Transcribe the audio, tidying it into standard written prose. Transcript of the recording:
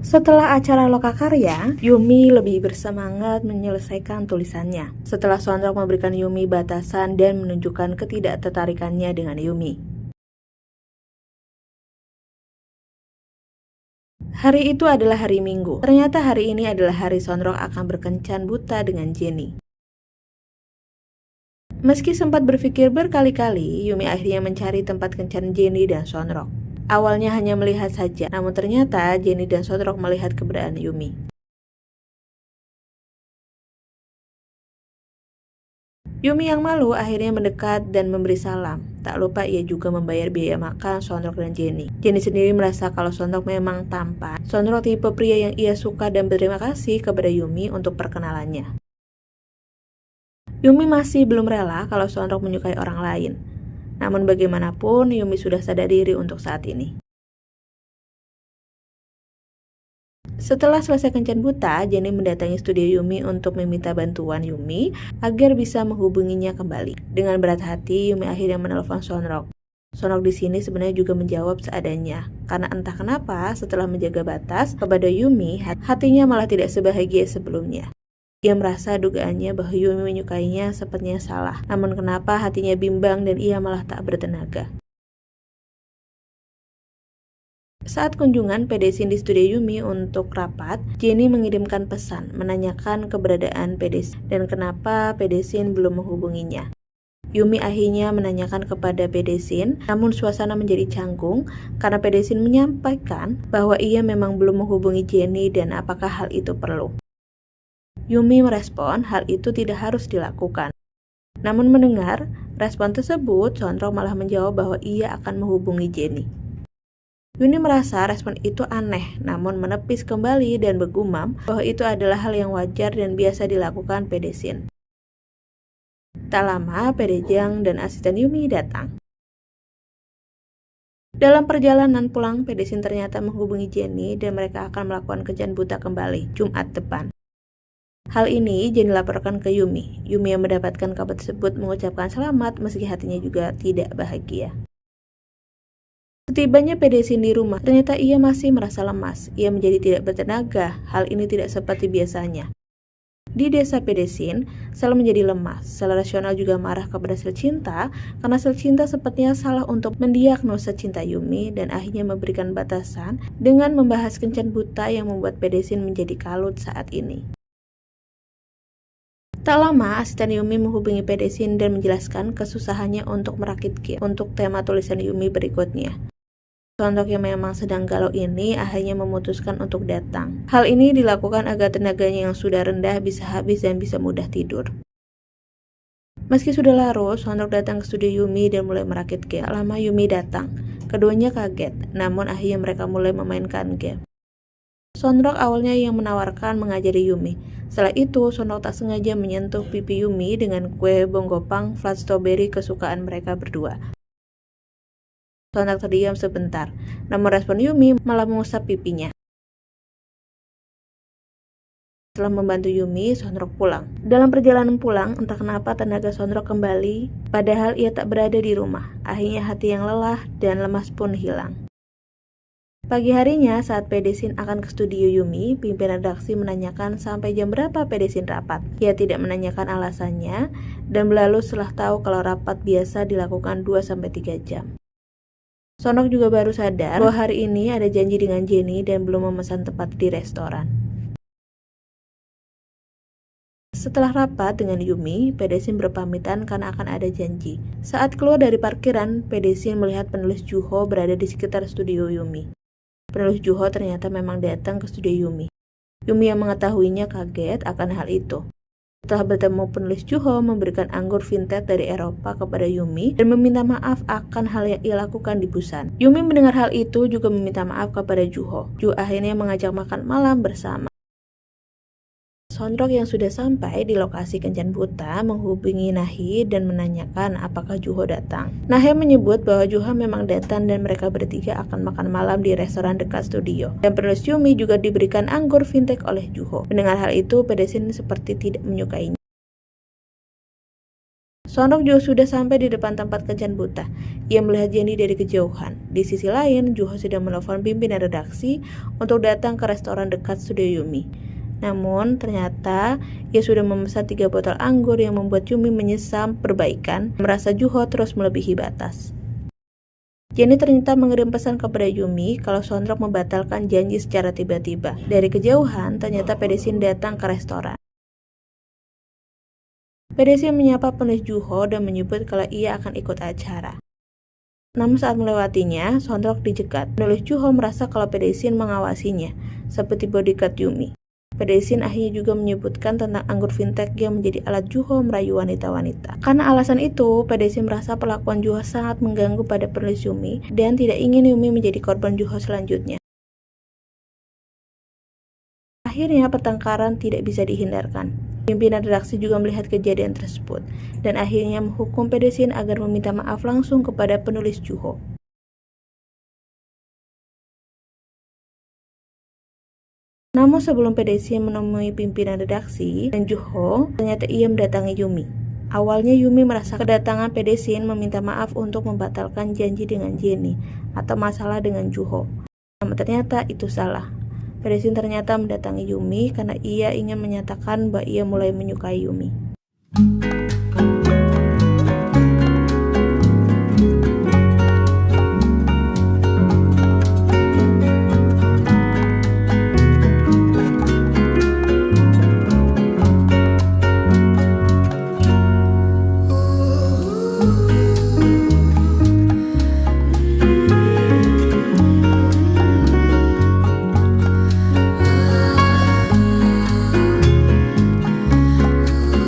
Setelah acara lokakarya, Yumi lebih bersemangat menyelesaikan tulisannya. Setelah Sonrok memberikan Yumi batasan dan menunjukkan ketidaktertarikannya dengan Yumi. Hari itu adalah hari Minggu. Ternyata hari ini adalah hari Sonrok akan berkencan buta dengan Jenny. Meski sempat berpikir berkali-kali, Yumi akhirnya mencari tempat kencan Jenny dan Sonrok. Awalnya hanya melihat saja, namun ternyata Jenny dan Sonrok melihat keberadaan Yumi. Yumi yang malu akhirnya mendekat dan memberi salam. Tak lupa ia juga membayar biaya makan Sonrok dan Jenny. Jenny sendiri merasa kalau Sonrok memang tampan. Sonrok tipe pria yang ia suka dan berterima kasih kepada Yumi untuk perkenalannya. Yumi masih belum rela kalau Sonrok menyukai orang lain. Namun bagaimanapun Yumi sudah sadar diri untuk saat ini. Setelah selesai kencan buta, Jenny mendatangi studio Yumi untuk meminta bantuan Yumi agar bisa menghubunginya kembali. Dengan berat hati, Yumi akhirnya menelpon Sonrok. Sonrok di sini sebenarnya juga menjawab seadanya, karena entah kenapa setelah menjaga batas kepada Yumi, hatinya malah tidak sebahagia sebelumnya. Ia merasa dugaannya bahwa Yumi menyukainya sepertinya salah, namun kenapa hatinya bimbang dan ia malah tak bertenaga. Saat kunjungan PDSin di studio Yumi untuk rapat, Jenny mengirimkan pesan menanyakan keberadaan PDSin dan kenapa PDSin belum menghubunginya. Yumi akhirnya menanyakan kepada PDSin, namun suasana menjadi canggung karena PDSin menyampaikan bahwa ia memang belum menghubungi Jenny dan apakah hal itu perlu. Yumi merespon hal itu tidak harus dilakukan. Namun mendengar respon tersebut, Sonrok malah menjawab bahwa ia akan menghubungi Jenny. Yuni merasa respon itu aneh, namun menepis kembali dan bergumam bahwa itu adalah hal yang wajar dan biasa dilakukan PDSin. Tak lama, PDjang dan asisten Yumi datang. Dalam perjalanan pulang, PDSin ternyata menghubungi Jenny dan mereka akan melakukan kencan buta kembali Jumat depan. Hal ini Jenny laporkan ke Yumi. Yumi yang mendapatkan kabar tersebut mengucapkan selamat meski hatinya juga tidak bahagia. Setibanya PDSin di rumah, ternyata ia masih merasa lemas. Ia menjadi tidak bertenaga. Hal ini tidak seperti biasanya. Di desa PDSin, Sel menjadi lemas. Sel rasional juga marah kepada Sel Cinta karena Sel Cinta sepertinya salah untuk mendiagnosa cinta Yumi dan akhirnya memberikan batasan dengan membahas kencan buta yang membuat PDSin menjadi kalut saat ini. Tak lama, asisten Yumi menghubungi PDSin dan menjelaskan kesusahannya untuk merakit game untuk tema tulisan Yumi berikutnya. Sonrok yang memang sedang galau ini akhirnya memutuskan untuk datang. Hal ini dilakukan agar tenaganya yang sudah rendah bisa habis dan bisa mudah tidur. Meski sudah larut, Sonrok datang ke studio Yumi dan mulai merakit game. Tak lama Yumi datang. Keduanya kaget, namun akhirnya mereka mulai memainkan game. Sonrok awalnya yang menawarkan mengajari Yumi. Setelah itu, Sonrok tak sengaja menyentuh pipi Yumi dengan kue bonggopang flat strawberry kesukaan mereka berdua. Sonrok terdiam sebentar, namun respon Yumi malah mengusap pipinya. Setelah membantu Yumi, Sonrok pulang. Dalam perjalanan pulang, entah kenapa tenaga Sonrok kembali, padahal ia tak berada di rumah. Akhirnya hati yang lelah dan lemas pun hilang. Pagi harinya, saat PDSin akan ke studio Yumi, pimpinan redaksi menanyakan sampai jam berapa PDSin rapat. Ia tidak menanyakan alasannya, dan berlalu setelah tahu kalau rapat biasa dilakukan 2-3 jam. Sonrok juga baru sadar bahwa hari ini ada janji dengan Jenny dan belum memesan tempat di restoran. Setelah rapat dengan Yumi, PDSin berpamitan karena akan ada janji. Saat keluar dari parkiran, PDSin melihat penulis Juho berada di sekitar studio Yumi. Penulis Juho ternyata memang datang ke studio Yumi. Yumi yang mengetahuinya kaget akan hal itu. Setelah bertemu penulis Juho memberikan anggur vintage dari Eropa kepada Yumi dan meminta maaf akan hal yang ia lakukan di Busan. Yumi mendengar hal itu juga meminta maaf kepada Juho. Juho akhirnya mengajak makan malam bersama. Sonrok yang sudah sampai di lokasi kencan buta menghubungi Nahi dan menanyakan apakah Juho datang. Nahi menyebut bahwa Juho memang datang dan mereka bertiga akan makan malam di restoran dekat studio. Dan penulis Yumi juga diberikan anggur vintage oleh Juho. Mendengar hal itu, PDSin seperti tidak menyukainya. Sonrok juga sudah sampai di depan tempat kencan buta. Ia melihat Jenny dari kejauhan. Di sisi lain, Juho sedang menelpon pimpinan redaksi untuk datang ke restoran dekat studio Yumi. Namun, ternyata ia sudah memesan 3 botol anggur yang membuat Yumi menyesal perbaikan, merasa Juho terus melebihi batas. Jenny ternyata mengirim pesan kepada Yumi kalau Sonrok membatalkan janji secara tiba-tiba. Dari kejauhan, ternyata Pedesin datang ke restoran. Pedesin menyapa penulis Juho dan menyebut kalau ia akan ikut acara. Namun saat melewatinya, Sonrok dicegat. Penulis Juho merasa kalau Pedesin mengawasinya, seperti bodyguard Yumi. Pedesin akhirnya juga menyebutkan tentang anggur vintage yang menjadi alat Juho merayu wanita-wanita. Karena alasan itu, Pedesin merasa perlakuan Juho sangat mengganggu pada penulis Yumi dan tidak ingin Yumi menjadi korban Juho selanjutnya. Akhirnya pertengkaran tidak bisa dihindarkan. Pimpinan redaksi juga melihat kejadian tersebut dan akhirnya menghukum Pedesin agar meminta maaf langsung kepada penulis Juho. Namun sebelum Pedesin menemui pimpinan redaksi dan Juho, ternyata ia mendatangi Yumi. Awalnya Yumi merasa kedatangan Pedesin meminta maaf untuk membatalkan janji dengan Jenny atau masalah dengan Juho. Namun ternyata itu salah. Pedesin ternyata mendatangi Yumi karena ia ingin menyatakan bahwa ia mulai menyukai Yumi.